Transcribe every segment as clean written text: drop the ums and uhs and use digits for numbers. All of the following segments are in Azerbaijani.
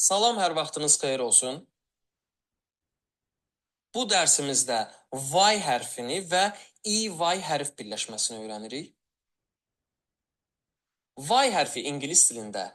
Salam, hər vaxtınız xeyir olsun. Bu dərsimizdə Y hərfini və EY hərf birləşməsini öyrənirik. Y hərfi ingilis dilində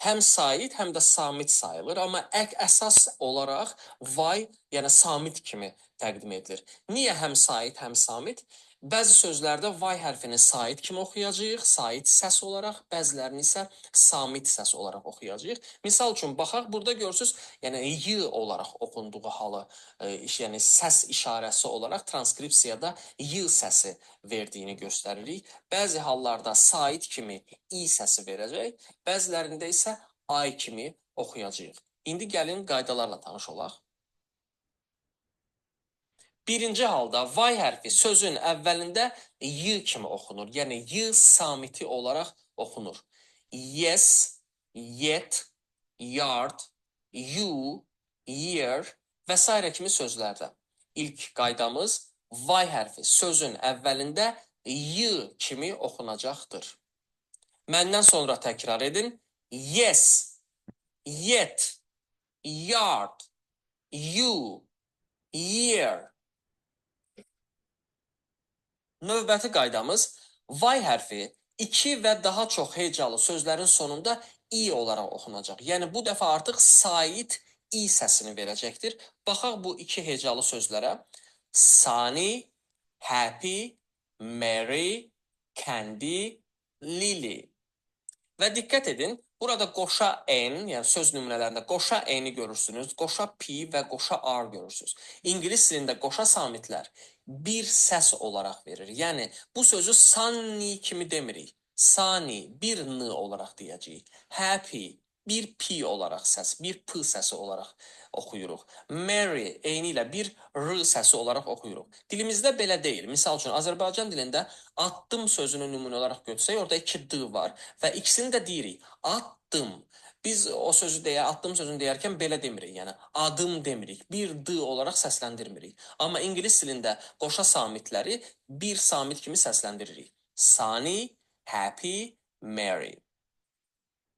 həm sait, həm də samit sayılır, amma əsas olaraq Y, yəni samit kimi təqdim edilir. Niyə həm sait, həm samit? Bəzi sözlərdə Y hərfini sait kimi oxuyacağıq, sait səs olaraq, bəzilərini isə samit səs olaraq oxuyacağıq. Misal üçün, baxaq, burada görürsünüz, yəni y olaraq oxunduğu halı, yəni səs işarəsi olaraq transkripsiyada y səsi verdiyini göstəririk. Bəzi hallarda sait kimi i səsi verəcək, bəzilərində isə ay kimi oxuyacağıq. İndi gəlin qaydalarla tanış olaq. Birinci halda Y hərfi sözün əvvəlində y kimi oxunur. Yəni y samiti olaraq oxunur. Yes, yet, yard, you, year və s. kimi sözlərdə. İlk qaydamız Y hərfi sözün əvvəlində y kimi oxunacaqdır. Məndən sonra təkrar edin. Yes, yet, yard, you, year. Növbəti qaydamız Y hərfi iki və daha çox hecalı sözlərin sonunda i olaraq oxunacaq. Yəni bu dəfə artıq sait i səsini verəcəkdir. Baxaq bu iki hecalı sözlərə. Sunny, happy, merry, candy, lily. Və diqqət edin, burada qoşa n, yəni söz nümunələrində qoşa n-i görürsünüz, qoşa p və qoşa r görürsünüz. İngilis dilində qoşa samitlər bir səs olaraq verir. Yəni bu sözü sunny kimi demirik. Sunny bir n olaraq deyəcəyik. Happy bir p olaraq səs, bir p səsi olaraq oxuyuruq. Merry eyni ilə bir r səsi olaraq oxuyuruq. Dilimizdə belə deyil. Misal üçün Azərbaycan dilində addım sözünü nümunə olaraq götürsək, orada 2 d var və ikisini də deyirik. Addım. Biz o sözü addım sözünü deyərkən belə demirik. Yəni adım demirik. Bir d olaraq səsləndirmirik. Amma ingilis dilində qoşa samitləri bir samit kimi səsləndiririk. Sunny, happy, merry.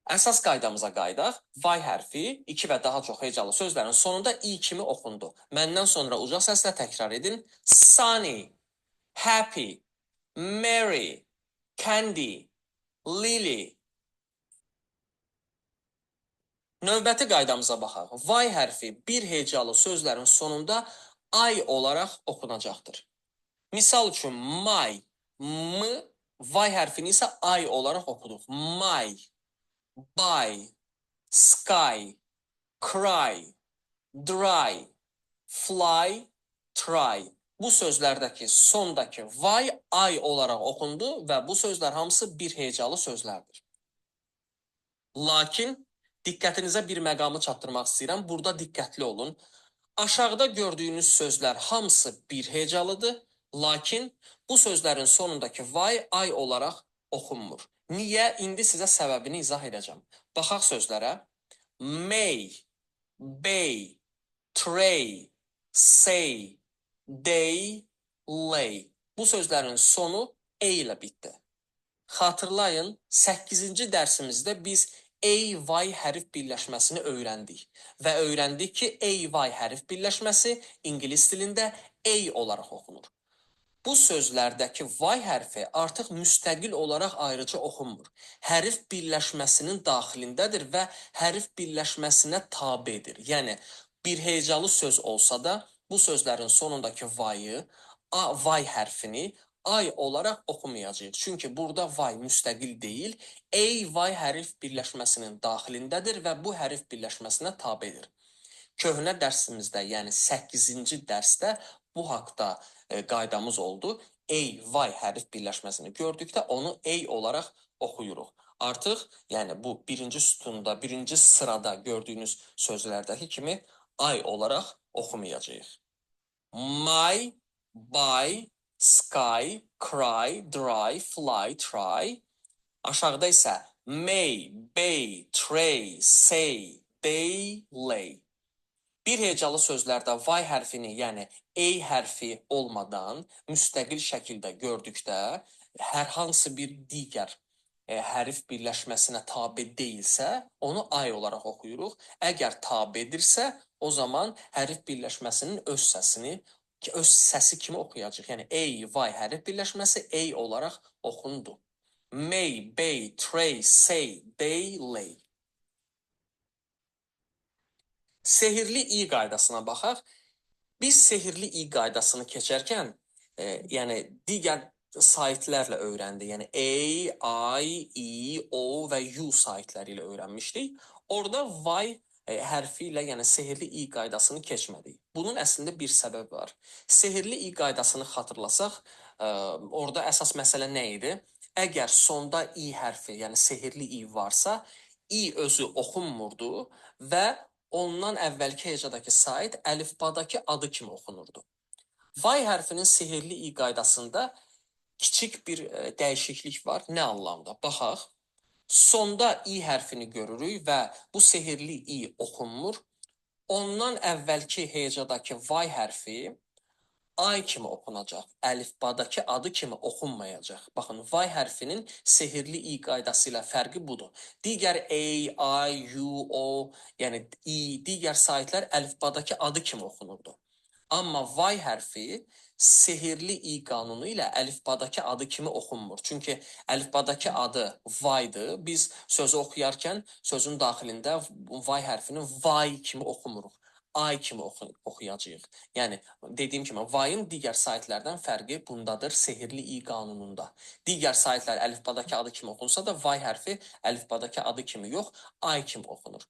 Əsas qaydamıza qaydaq. Y hərfi 2 və daha çox hecalı sözlərin sonunda i kimi oxundu. Məndən sonra uca səslə təkrar edin. Sunny, happy, merry, candy, lily. Növbəti qaydamıza baxaq. Y hərfi bir hecalı sözlərin sonunda ay olaraq oxunacaqdır. Misal üçün, my, m, Y hərfini isə ay olaraq oxuduq. My, buy, sky, cry, dry, fly, try. Bu sözlərdəki sondakı Y ay olaraq oxundu və bu sözlər hamısı bir hecalı sözlərdir. Lakin diqqətinizə bir məqamı çatdırmaq istəyirəm. Burada diqqətli olun. Aşağıda gördüyünüz sözlər hamısı bir hecalıdır. Lakin bu sözlərin sonundakı Y ay olaraq oxunmur. Niyə? İndi sizə səbəbini izah edəcəm. Baxaq sözlərə. May, bay, tray, say, day, lay. Bu sözlərin sonu e ilə bitdi. Xatırlayın, 8-ci dərsimizdə biz AY hərf birləşməsini öyrəndik və öyrəndik ki, AY hərf birləşməsi ingilis dilində A olaraq oxunur. Bu sözlərdəki Y hərfi artıq müstəqil olaraq ayrıca oxunmur. Hərf birləşməsinin daxilindədir və hərf birləşməsinə tabedir. Yəni, bir hecalı söz olsa da, bu sözlərin sonundakı Y hərfini ay olaraq oxumayacağıq. Çünki burada Y müstəqil deyil, AY hərf birləşməsinin daxilindədir və bu hərf birləşməsinə tabedir. Köhnə dərsimizdə, yəni 8-ci dərsdə bu haqda qaydamız oldu. AY hərf birləşməsini gördükdə onu A olaraq oxuyuruq. Artıq, yəni bu birinci sütunda, birinci sırada gördüyünüz sözlərdəki kimi ay olaraq oxumayacağıq. My, buy, sky, cry, dry, fly, try. Aşağıda isə may, bay, tray, say, day, lay. Bir hecalı sözlərdə Y hərfini, yəni A hərfi olmadan müstəqil şəkildə gördükdə hər hansı bir digər hərf birləşməsinə tabe deyilsə, onu ay olaraq oxuyuruq. Əgər tabedirsə, o zaman hərf birləşməsinin öz səsi kimi oxuyacağıq. Yəni ay hərf birləşməsi ey olaraq oxundu. May, bay, tray, say, day, lay. Sehirli i qaydasına baxaq. Biz sehirli i qaydasını keçərkən, yəni digər saytlərlə öyrəndik. Yəni A, I, E, O və U saytları ilə öyrənmişdik. Orada y hərfi ilə, yəni sehirli i qaydasını keçmədik. Bunun əslində bir səbəbi var. Sehirli i qaydasını xatırlasaq, orada əsas məsələ nə idi? Əgər sonda i hərfi, yəni sehirli i varsa, i özü oxunmurdu və ondan əvvəlki hecadakı sayt əlifbadakı adı kimi oxunurdu. Y hərfinin sehirli i qaydasında kiçik bir dəyişiklik var. Nə anlamda? Baxaq. Sonda i hərfini görürük və bu sehirli i oxunmur. Ondan əvvəlki hecadakı y hərfi ay kimi oxunacaq. Əlifbadakı adı kimi oxunmayacaq. Baxın, y hərfinin sehirli i qaydası ilə fərqi budur. Digər A, I, U, O, yəni i, digər saytlar əlifbadakı adı kimi oxunurdu. Amma y hərfi sehirli i qanunu ilə əlifbadakı adı kimi oxunmur. Çünki əlifbadakı adı y-dır. Biz sözü oxuyarkən sözün daxilində y hərfini y kimi oxumuruq. Ay kimi oxuyacağıq. Yəni dediyim kimi y-ın digər saytlardan fərqi bundadır, sehirli i qanununda. Digər saytlar əlifbadakı adı kimi oxunsa da y hərfi əlifbadakı adı kimi yox, ay kimi oxunur.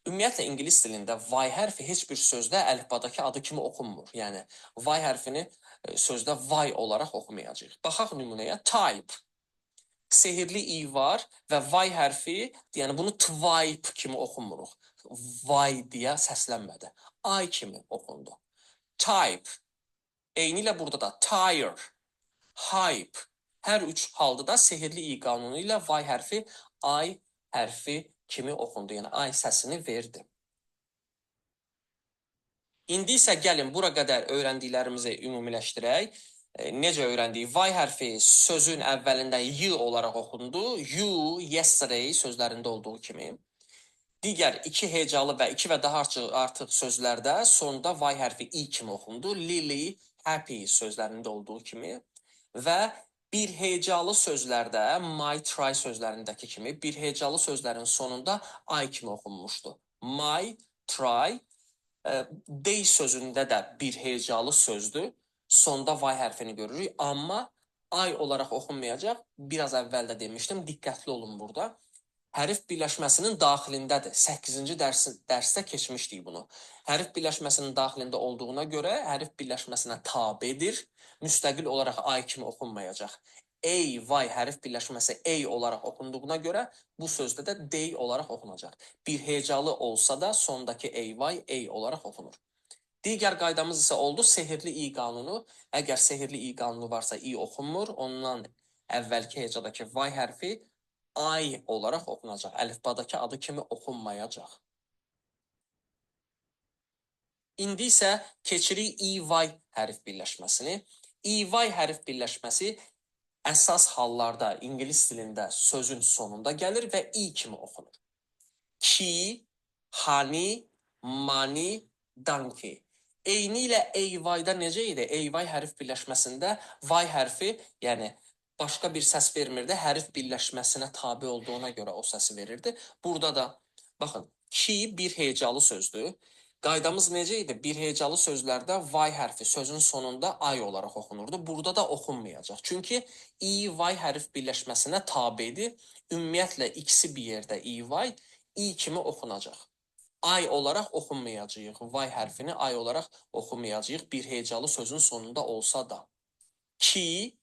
Ümumiyyətlə ingilis dilində y hərfi heç bir sözdə əlifbadakı adı kimi oxunmur. Yəni y hərfini sözdə y olaraq oxumayacağıq. Baxaq nümunəyə. Type. Sehirli i var və y hərfi, yəni bunu twipe kimi oxumuruq. Y deyə səslənmədi. Ay kimi oxundu. Type. Eyni ilə burada da tire, hype. Hər üç halda da sehirli i qanunu ilə y hərfi ay hərfi kimi oxundu. Yəni ay səsini verdi. İndi isə gəlin bura qədər öyrəndiklərimizi ümumiləşdirək. Necə öyrəndik? Y hərfi sözün əvvəlində y olaraq oxundu. You, yesterday sözlərində olduğu kimi. Digər iki hecalı və iki və daha artıq sözlərdə sonda y hərfi i kimi oxundu. Lily, happy sözlərində olduğu kimi. Və bir hecalı sözlərdə, my, try sözlərindəki kimi bir hecalı sözlərin sonunda ay kimi oxunmuşdu. My, try, day sözündə də bir hecalı sözdür. Sonda y hərfini görürük, amma ay olaraq oxunmayacaq. Biraz əvvəl də demişdim, diqqətli olun burada. Hərf birləşməsinin daxilindədir. 8-ci dərsdə keçmişdik bunu. Hərf birləşməsinin daxilində olduğuna görə hərf birləşməsinə tabedir. Müstəqil olaraq ay kimi oxunmayacaq. Y hərf birləşməsi ey olaraq oxunduğuna görə bu sözdə də day olaraq oxunacaq. Bir hecalı olsa da sondakı ey olaraq oxunur. Digər qaydamız isə oldu sehirli i qanunu. Əgər sehirli i qanunu varsa i oxunmur, ondan əvvəlki hecadakı y hərfi ay olaraq oxunacaq. Əlifbadakı adı kimi oxunmayacaq. İndi isə keçirik EY hərf birləşməsini. EY hərf birləşməsi əsas hallarda ingilis dilində sözün sonunda gəlir və i kimi oxunur. Ki, hani, mani, donkey. Eyni ilə AY-da necə idi? AY hərf birləşməsində y hərfi, yəni başqa bir səs vermirdi, hərf birləşməsinə tabe olduğuna görə o səsi verirdi. Burada da baxın, ki bir hecalı sözdür. Qaydamız necə idi? Bir hecalı sözlərdə y hərfi sözün sonunda ay olaraq oxunurdu. Burada da oxunmayacaq. Çünki EY hərf birləşməsinə tabedir. Ümumiyyətlə ikisi bir yerdə EY i kimi oxunacaq. Ay olaraq oxunmayacağıq. Y hərfini ay olaraq oxunmayacağıq. Bir hecalı sözün sonunda olsa da. Ki,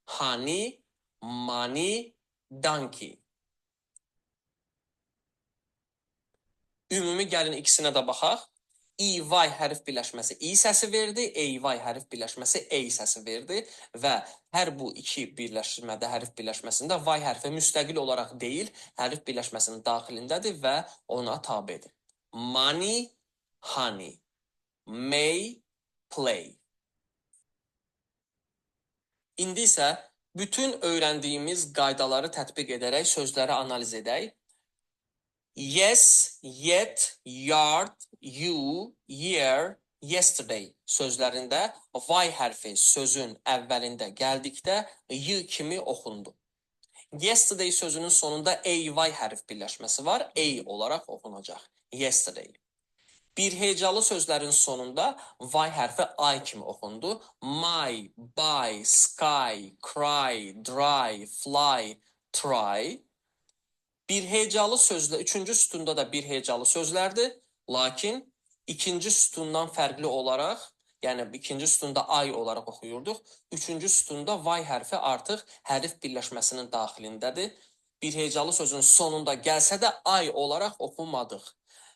hani, mani, donkey. Ümumi gəlin ikisinə də baxaq. EY hərf birləşməsi i səsi verdi, AY hərf birləşməsi ey səsi verdi və hər bu iki birləşmədə hərf birləşməsində y hərfi müstəqil olaraq deyil, hərf birləşməsinin daxilindədir və ona tabedir. Money, honey, may, play. İndi isə Bütün öyrəndiyimiz qaydaları tətbiq edərək sözləri analiz edək. Yes, yet, yard, you, year, yesterday sözlərində y hərfi sözün əvvəlində gəldikdə y kimi oxundu. Yesterday sözünün sonunda ay hərf birləşməsi var, a olaraq oxunacaq. Yesterday. Bir hecalı sözlərin sonunda y hərfi I kimi oxundu. My, buy, sky, cry, dry, fly, try. Bir hecalı sözlə, üçüncü sütunda da bir hecalı sözlərdir. Lakin ikinci sütundan fərqli olaraq, yəni ikinci sütunda I olaraq oxuyurduq. Üçüncü sütunda y hərfi artıq hərf birləşməsinin daxilindədir. Bir hecalı sözün sonunda gəlsə də I olaraq oxunmadıq.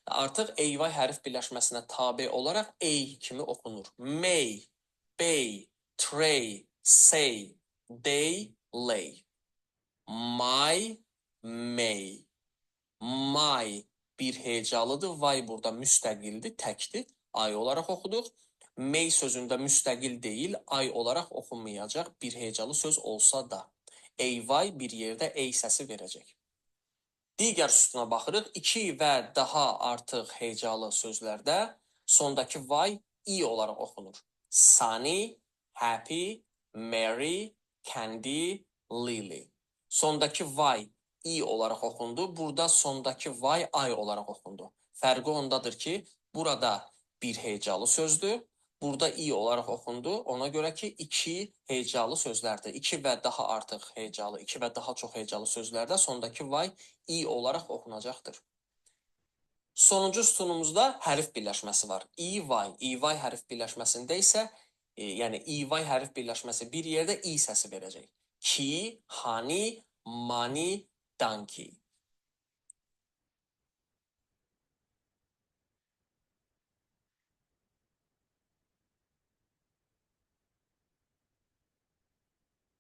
Artıq ay hərf birləşməsinə tabe olaraq a kimi oxunur. May, bay, tray, say, day, lay. My, may. My bir hecalıdır. Y burada müstəqildir, təkdir. Ay olaraq oxuduq. May sözündə müstəqil deyil, ay olaraq oxunmayacaq bir hecalı söz olsa da. Ay bir yerdə ey səsi verəcək. Digər sütuna baxırıq. 2 və daha artıq hecalı sözlərdə sondakı y i olaraq oxunur. Sunny, happy, merry, candy, lily. Sondakı y i olaraq oxundu. Burada sondakı y ay olaraq oxundu. Fərqi ondadır ki, burada bir hecalı sözdür. Burada i olaraq oxundu. Ona görə ki, 2 hecalı sözlərdir. 2 və daha artıq hecalı, 2 və daha çox hecalı sözlərdə sondakı y i olaraq oxunacaqdır. Sonuncu sütunumuzda hərf birləşməsi var. İy hərf birləşməsində isə, yəni iy hərf birləşməsi bir yerdə i səsi verəcək. Ki, honey, money, donkey.